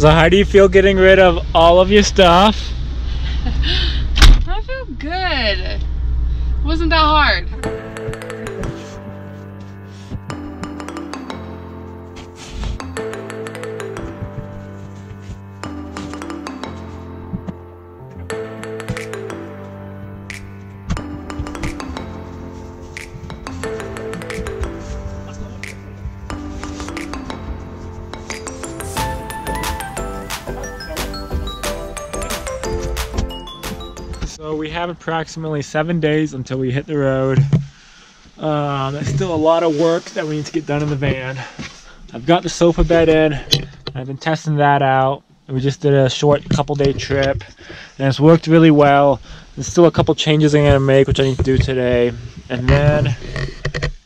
So how do you feel getting rid of all of your stuff? I feel good. It wasn't that hard. So we have approximately 7 days until we hit the road. There's still a lot of work that we need to get done in the van. I've got the sofa bed in. I've been testing that out. We just did a short couple-day trip and it's worked really well. There's still a couple changes I'm gonna make, which I need to do today. And then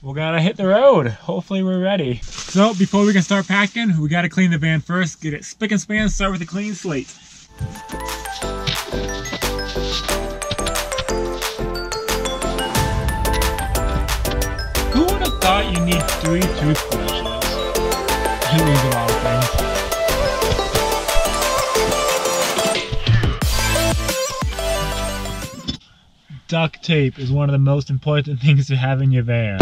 we're gonna hit the road. Hopefully we're ready. So before we can start packing, we gotta clean the van first, get it spick and span, start with a clean slate. Who would have thought you need 3 toothbrushes? It means a lot of things. Duct tape is one of the most important things to have in your van.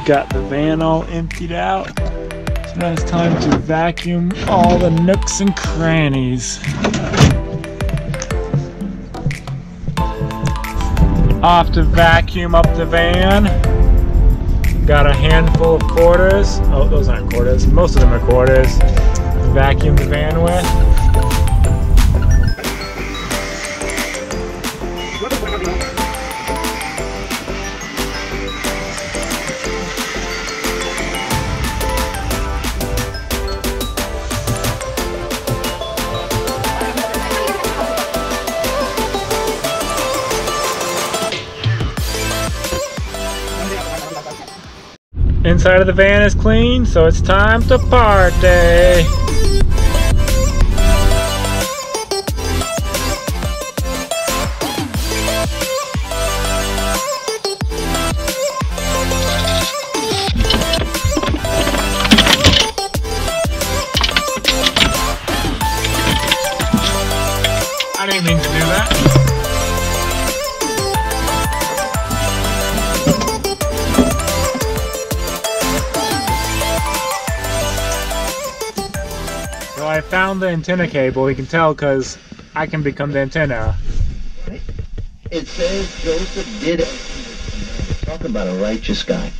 Got the van all emptied out, so now it's time to vacuum all the nooks and crannies. Off to vacuum up the van. Got a handful of quarters. Oh, those aren't quarters. Most of them are quarters. To vacuum the van with. Inside of the van is clean, so it's time to party. I didn't mean to do that. So I found the antenna cable. You can tell because I can become the antenna. It says Joseph did it. Talk about a righteous guy.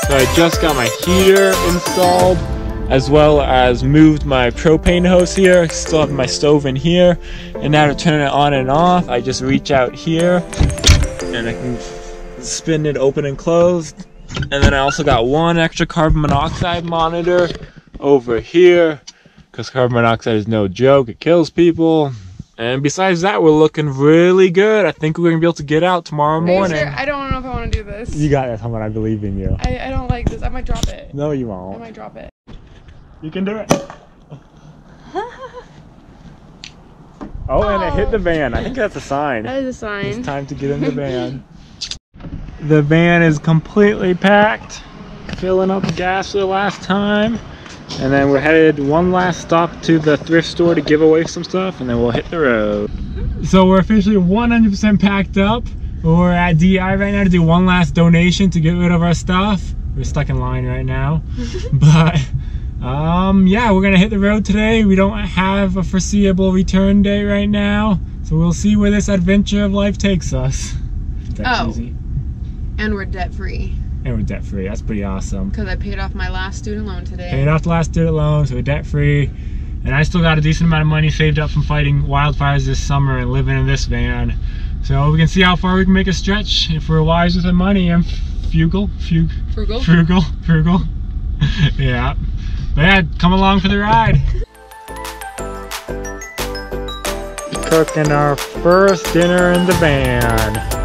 So I just got my heater installed, as well as moved my propane hose here. Still have my stove in here. And now to turn it on and off, I just reach out here and I can spin it open and closed. And then I also got one extra carbon monoxide monitor over here, because carbon monoxide is no joke, it kills people. And besides that, we're looking really good. I think we're gonna be able to get out tomorrow morning. Sure? I don't know if I want to do this. You got this, Hummer. I believe in you. I don't like this. I might drop it. No, you won't. I might drop it. You can do it. Oh, and it hit the van. I think that's a sign. That is a sign. It's time to get in the van. The van is completely packed. Filling up gas for the last time. And then we're headed one last stop to the thrift store to give away some stuff, and then we'll hit the road. So we're officially 100% packed up. We're at DI right now to do one last donation to get rid of our stuff. We're stuck in line right now. But yeah, we're gonna hit the road today. We don't have a foreseeable return date right now, so we'll see where this adventure of life takes us. That's easy. And we're debt free. And we're debt free. That's pretty awesome. Because I paid off my last student loan today. Paid off the last student loan, so we're debt free. And I still got a decent amount of money saved up from fighting wildfires this summer and living in this van. So we can see how far we can make a stretch if we're wise with the money and frugal. Yeah. But yeah, come along for the ride. cooking our first dinner in the van.